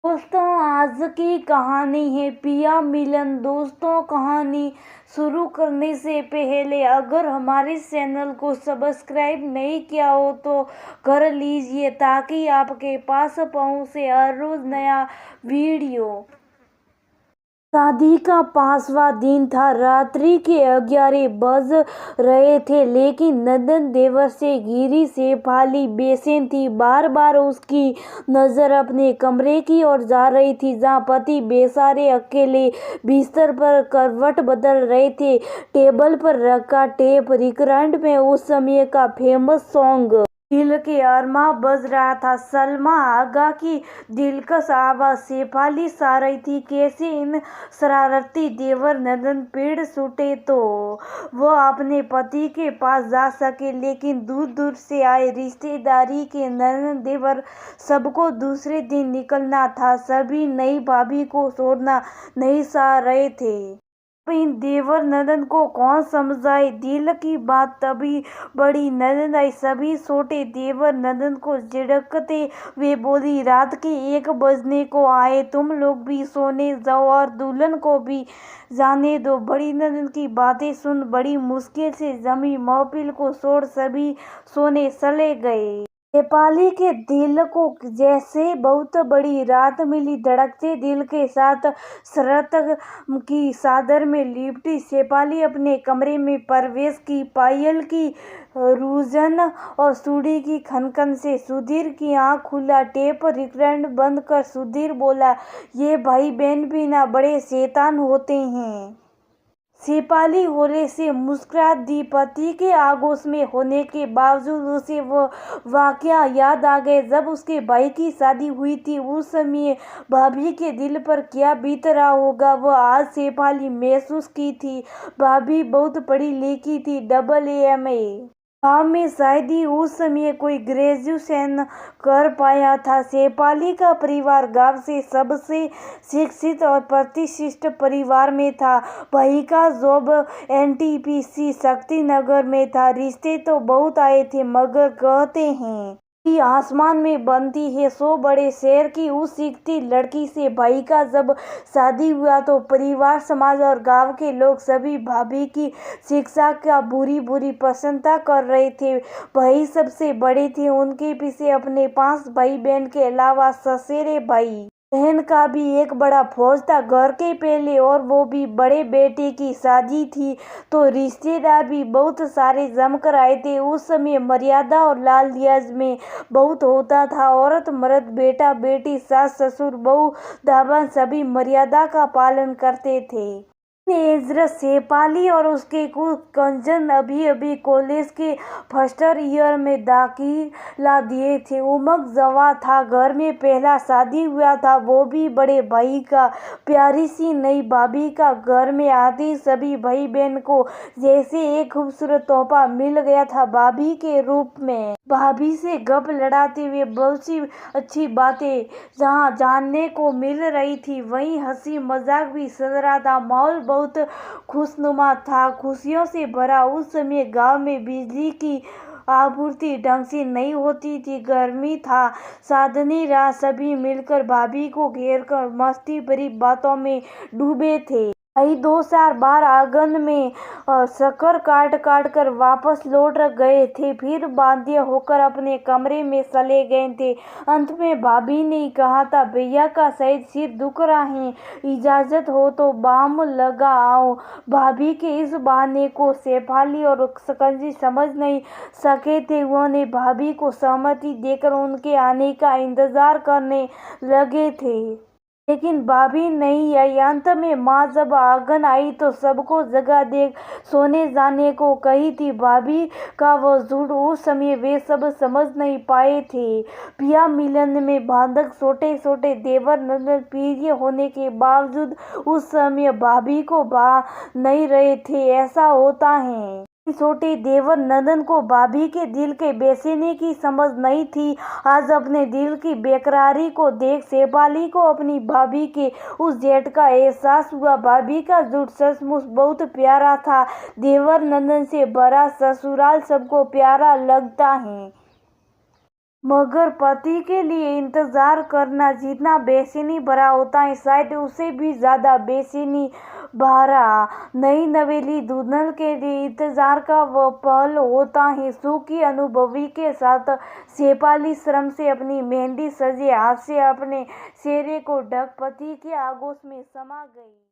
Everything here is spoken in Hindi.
दोस्तों, आज की कहानी है पिया मिलन। दोस्तों, कहानी शुरू करने से पहले अगर हमारे चैनल को सब्सक्राइब नहीं किया हो तो कर लीजिए ताकि आपके पास पहुंचे हर रोज नया वीडियो। शादी का 5वां दिन था। रात्रि के 11 बज रहे थे, लेकिन नंदन देवर से घिरी शेफाली बेचैन थी। बार बार उसकी नजर अपने कमरे की ओर जा रही थी, जहाँ पति बेचारे अकेले बिस्तर पर करवट बदल रहे थे। टेबल पर रखा टेप रिकॉर्ड में उस समय का फेमस सॉन्ग दिल के अरमा बज रहा था। सलमा आगा की दिलकश आवाज शेफाली सा रही थी, कैसे इन शरारती देवर नंदन पेड़ छूटे तो वह अपने पति के पास जा सके, लेकिन दूर दूर से आए रिश्तेदारी के नंदन देवर सबको दूसरे दिन निकलना था। सभी नई भाभी को छोड़ना नहीं चाह रहे थे। इन देवर नंदन को कौन समझाए, दिल की बात तभी बड़ी नंदन आई। सभी छोटे देवर नंदन को झिड़कते हुए बोली, रात के 1 बजने को आए, तुम लोग भी सोने जाओ और दुल्हन को भी जाने दो। बड़ी नंदन की बातें सुन बड़ी मुश्किल से जमी महफिल को छोड़ सभी सोने चले गए। शेफाली के दिल को जैसे बहुत बड़ी रात मिली। धड़कते दिल के साथ शरत की चादर में लिपटी शेफाली अपने कमरे में प्रवेश की। पायल की रूजन और चूड़ी की खनखन से सुधीर की आंख खुला। टेप रिकॉर्ड बंद कर सुधीर बोला, ये भाई बहन भी ना बड़े शैतान होते हैं। शेफाली होले से मुस्कुरा दी। पति के आगोश में होने के बावजूद उसे वो वाकया याद आ गए जब उसके भाई की शादी हुई थी। उस समय भाभी के दिल पर क्या बीत रहा होगा, वो आज शेफाली महसूस की थी। भाभी बहुत पढ़ी लिखी थी, AA गाँव में शायद ही उस समय कोई ग्रेजुएशन कर पाया था। शेफाली का परिवार गांव से सबसे शिक्षित और प्रतिष्ठित परिवार में था। भाई का जॉब NTPC शक्तिनगर में था। रिश्ते तो बहुत आए थे, मगर कहते हैं कि आसमान में बनती है। 100 बड़े शहर की उस शिक्षित लड़की से भाई का जब शादी हुआ तो परिवार, समाज और गांव के लोग सभी भाभी की शिक्षा का बुरी बुरी प्रशंसा कर रहे थे। भाई सबसे बड़े थे, उनके पीछे अपने 5 भाई बहन के अलावा ससुरे भाई बहन का भी एक बड़ा फौज था घर के पहले, और वो भी बड़े बेटे की शादी थी तो रिश्तेदार भी बहुत सारे जमकर आए थे। उस समय मर्यादा और लाल लिहाज में बहुत होता था। औरत मर्द, बेटा बेटी, सास ससुर, बहू दामाद सभी मर्यादा का पालन करते थे। एजरा शेफाली और उसके कुछ कजन अभी अभी कॉलेज के फर्स्ट ईयर में दाखिला दिए थे। उमंग जवा था, घर में पहला शादी हुआ था, वो भी बड़े भाई का। प्यारी सी नई भाभी का घर में आती सभी भाई बहन को जैसे एक खूबसूरत तोहफा मिल गया था भाभी के रूप में। भाभी से गप लड़ाते हुए बहुत सी अच्छी बातें जहाँ जानने को मिल रही थी, वहीं हंसी मजाक भी चल रहा था। माहौल बहुत खुशनुमा था, खुशियों से भरा। उस समय गांव में बिजली की आपूर्ति ढंग से नहीं होती थी, गर्मी था, चांदनी रात। सभी मिलकर भाभी को घेर कर मस्ती भरी बातों में डूबे थे। भाई 2-4 बार आंगन में शक्कर काट काट कर वापस लौट गए थे, फिर बाध्य होकर अपने कमरे में चले गए थे। अंत में भाभी ने कहा था, भैया का शायद सिर दुख रहा है, इजाजत हो तो बाम लगा आओ। भाभी के इस बहाने को शेफाली और सकंजी समझ नहीं सके थे। उन्होंने भाभी को सहमति देकर उनके आने का इंतजार करने लगे थे, लेकिन भाभी नहीं आई। अंत में माँ जब आंगन आई तो सबको जगह देख सोने जाने को कही थी। भाभी का वो झूठ उस समय वे सब समझ नहीं पाए थे। पिया मिलन में बाधक छोटे छोटे देवर नंदन प्रिय होने के बावजूद उस समय भाभी को भा नहीं रहे थे। ऐसा होता है, छोटे देवर नंदन को भाभी के दिल के बेचैनी की समझ नहीं थी। आज अपने दिल की बेकरारी को देख शेफाली को अपनी भाभी के उस जेठ का एहसास हुआ। भाभी का झूठ सचमुच बहुत प्यारा था। देवर नंदन से बड़ा ससुराल सबको प्यारा लगता है। मगर पति के लिए इंतजार करना जितना बेचैनी भरा होता है, शायद उससे भी ज्यादा बेचैनी भरा नई नवेली दुल्हन के लिए इंतजार का वो पल होता है। सुखी अनुभवी के साथ शेफाली श्रम से अपनी मेहंदी सजे हाथ से अपने चेहरे को ढक पति के आगोश में समा गई।